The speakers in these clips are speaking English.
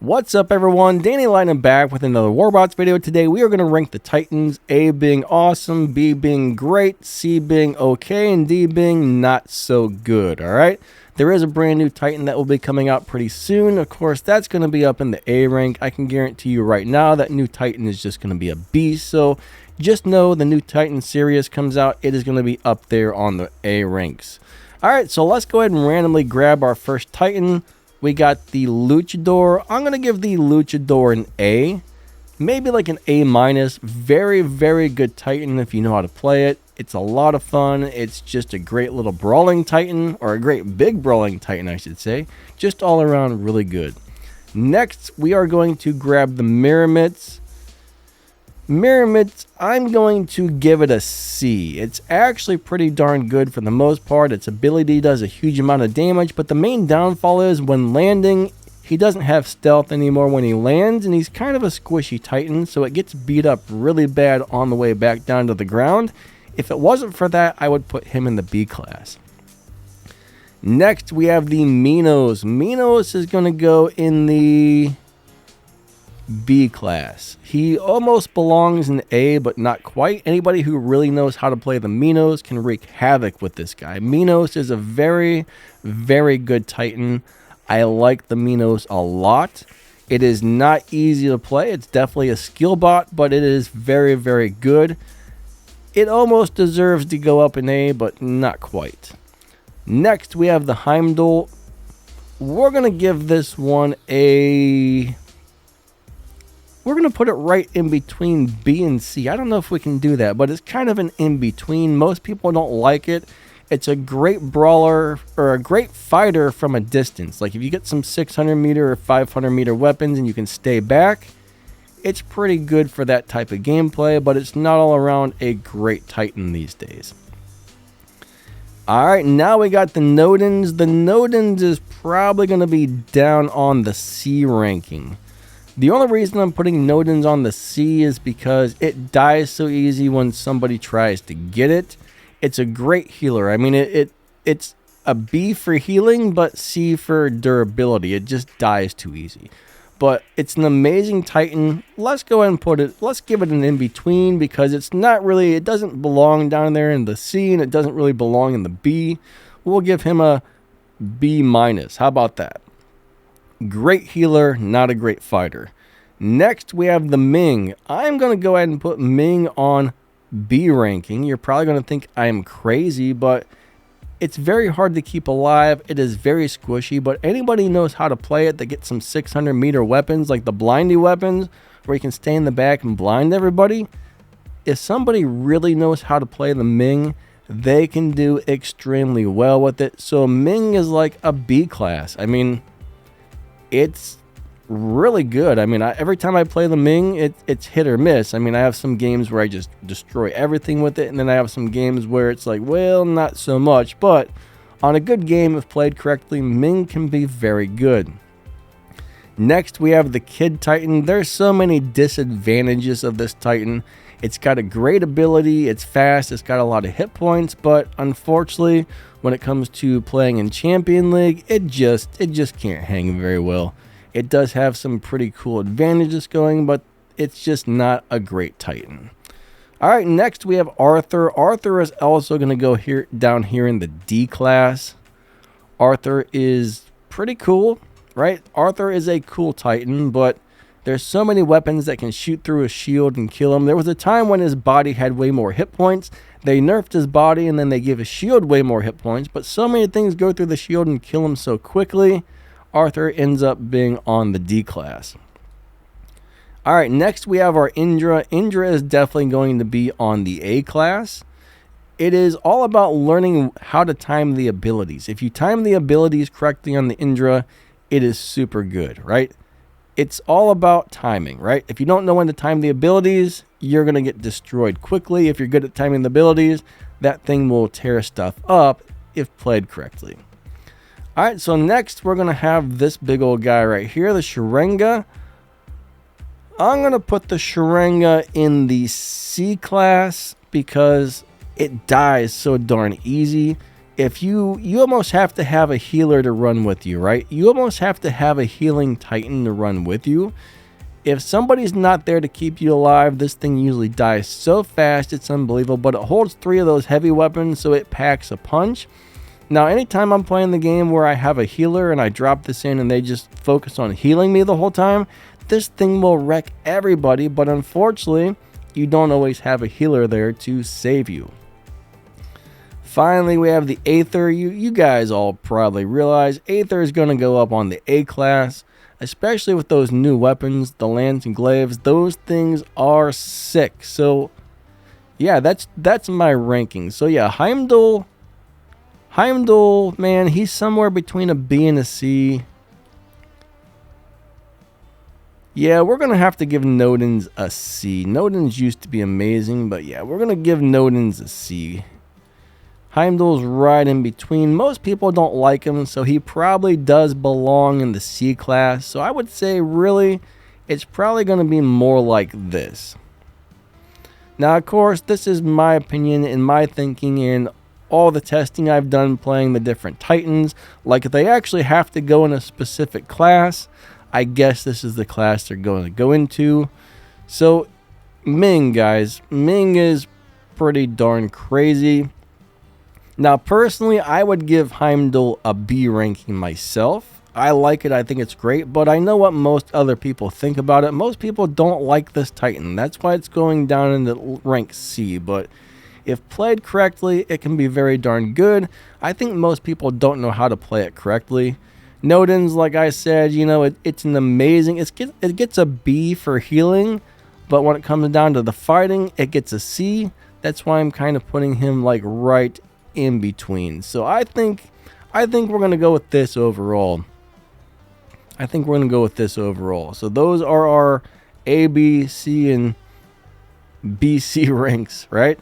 What's up everyone, Danny Lightning back with another warrobots video. Today we are going to rank the Titans, A being awesome, B being great, C being okay, and D being not so good, alright? There is a brand new Titan that will be coming out pretty soon. Of course, that's going to be up in the A rank. I can guarantee you right now that new Titan is just going to be a beast, so just know the new Titan series comes out, it is going to be up there on the A ranks. Alright, so let's go ahead and randomly grab our first Titan. We got the Luchador. I'm going to give the Luchador an A. Maybe like an A-. Very, very good Titan if you know how to play it. It's a lot of fun. It's just a great little brawling Titan. Or a great big brawling Titan, I should say. Just all around really good. Next, we are going to grab the Myrmidons. Myrmidons, I'm going to give it a C. It's actually pretty darn good for the most part. Its ability does a huge amount of damage, but the main downfall is when landing, he doesn't have stealth anymore when he lands, and he's kind of a squishy Titan, so it gets beat up really bad on the way back down to the ground. If it wasn't for that, I would put him in the B class. Next, we have the Minos. Minos is going to go in the B class. He almost belongs in A, but not quite. Anybody who really knows how to play the Minos can wreak havoc with this guy. Minos is a very, very good Titan. I like the Minos a lot. It is not easy to play. It's definitely a skill bot, but it is very, very good. It almost deserves to go up in A, but not quite. Next, we have the Heimdul. We're going to give this one a... We're going to put it right in between B and C. I don't know if we can do that, but it's kind of an in-between. Most people don't like it. It's a great brawler or a great fighter from a distance. Like if you get some 600 meter or 500 meter weapons and you can stay back, it's pretty good for that type of gameplay, but it's not all around a great Titan these days. Alright, now we got the Notons. The Notons is probably going to be down on the C ranking. The only reason I'm putting Notons on the C is because it dies so easy when somebody tries to get it. It's a great healer. I mean, it's a B for healing, but C for durability. It just dies too easy. But it's an amazing Titan. Let's go ahead and let's give it an in-between because it's not really, it doesn't belong down there in the C and it doesn't really belong in the B. We'll give him a B-. How about that? Great healer, not a great fighter. Next, we have the Ming. I'm going to go ahead and put Ming on B ranking. You're probably going to think I am crazy, but it's very hard to keep alive. It is very squishy, but anybody knows how to play it that gets some 600 meter weapons, like the blindy weapons, where you can stay in the back and blind everybody. If somebody really knows how to play the Ming, they can do extremely well with it. So Ming is like a B class. I mean, it's really good. I mean, every time I play the Ming, it's hit or miss. I mean, I have some games where I just destroy everything with it, and then I have some games where it's like, well, not so much. But on a good game, if played correctly, Ming can be very good. Next, we have the Kid Titan. There's so many disadvantages of this Titan. It's got a great ability, it's fast, it's got a lot of hit points, but unfortunately, when it comes to playing in Champion League, it just can't hang very well. It does have some pretty cool advantages going, but it's just not a great Titan. Alright, next we have Arthur. Arthur is also going to go down here in the D class. Arthur is pretty cool, right? Arthur is a cool Titan, but there's so many weapons that can shoot through a shield and kill him. There was a time when his body had way more hit points. They nerfed his body and then they give his shield way more hit points. But so many things go through the shield and kill him so quickly. Arthur ends up being on the D class. Alright, next we have our Indra. Indra is definitely going to be on the A class. It is all about learning how to time the abilities. If you time the abilities correctly on the Indra, it is super good, right? It's all about timing, right? If you don't know when to time the abilities, you're going to get destroyed quickly. If you're good at timing the abilities, that thing will tear stuff up if played correctly. Alright, so next we're going to have this big old guy right here, the Sharinga. I'm going to put the Sharinga in the C class because it dies so darn easy. if you almost have to have a healer to run with you, right? You almost have to have a healing Titan to run with you. If somebody's not there to keep you alive, this thing usually dies so fast, it's unbelievable. But it holds 3 of those heavy weapons, so it packs a punch. Now, anytime I'm playing the game where I have a healer and I drop this in and they just focus on healing me the whole time, this thing will wreck everybody. But unfortunately, you don't always have a healer there to save you. Finally, we have the Aether. You guys all probably realize Aether is going to go up on the A class. Especially with those new weapons, the lance and glaives, those things are sick. So, yeah, that's my ranking. So, yeah, Heimdul, man, he's somewhere between a B and a C. Yeah, we're going to have to give Notons a C. Notons used to be amazing, but yeah, we're going to give Notons a C. Heimdul's right in between. Most people don't like him, so he probably does belong in the C class. So I would say, really, it's probably going to be more like this. Now, of course, this is my opinion and my thinking in all the testing I've done playing the different Titans. Like, if they actually have to go in a specific class, I guess this is the class they're going to go into. So, Ming, guys. Ming is pretty darn crazy. Now, personally, I would give Heimdul a B ranking myself. I like it. I think it's great. But I know what most other people think about it. Most people don't like this Titan. That's why it's going down into rank C. But if played correctly, it can be very darn good. I think most people don't know how to play it correctly. Notons, like I said, you know, it's an amazing... It gets a B for healing. But when it comes down to the fighting, it gets a C. That's why I'm kind of putting him like right in between. So I think we're going to go with this overall. So those are our A, B, C, and B, C ranks, right?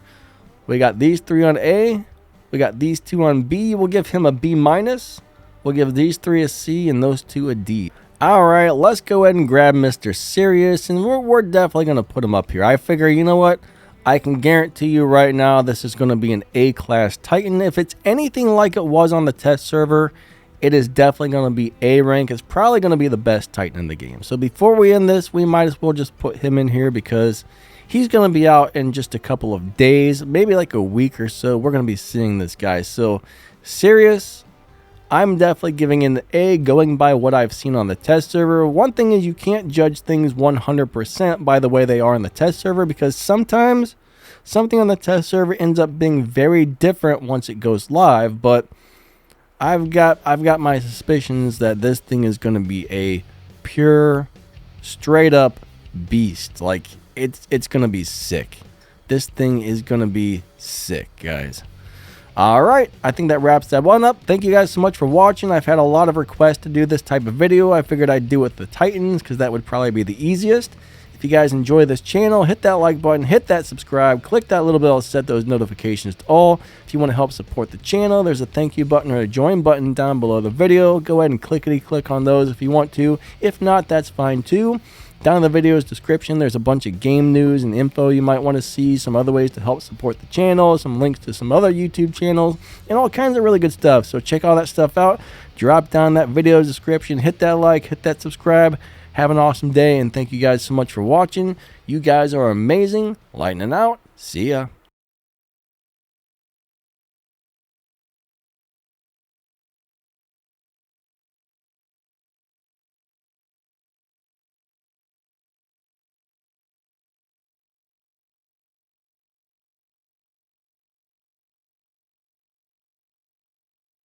We got these 3 on A. We got these 2 on B. We'll give him a B minus. We'll give these 3 a C and those 2 a D. All right, let's go ahead and grab Mr. Sirius, and we're definitely going to put him up here. I figure, you know what? I can guarantee you right now this is going to be an A-class Titan. If it's anything like it was on the test server, it is definitely going to be A rank. It's probably going to be the best Titan in the game. So before we end this, we might as well just put him in here because he's going to be out in just a couple of days, maybe like a week or so. We're going to be seeing this guy. So Sirius, I'm definitely giving an A going by what I've seen on the test server. One thing is you can't judge things 100% by the way they are on the test server because sometimes something on the test server ends up being very different once it goes live. But I've got my suspicions that this thing is going to be a pure, straight up beast. Like it's going to be sick. This thing is going to be sick, guys. Alright, I think that wraps that one up. Thank you guys so much for watching. I've had a lot of requests to do this type of video. I figured I'd do it with the Titans because that would probably be the easiest. If you guys enjoy this channel, hit that like button, hit that subscribe, click that little bell to set those notifications to all. If you want to help support the channel, there's a thank you button or a join button down below the video. Go ahead and click on those if you want to. If not, that's fine too. Down in the video's description, there's a bunch of game news and info you might want to see, some other ways to help support the channel, some links to some other YouTube channels, and all kinds of really good stuff. So check all that stuff out. Drop down that video's description, hit that like, hit that subscribe. Have an awesome day, and thank you guys so much for watching. You guys are amazing. Lightning out. See ya.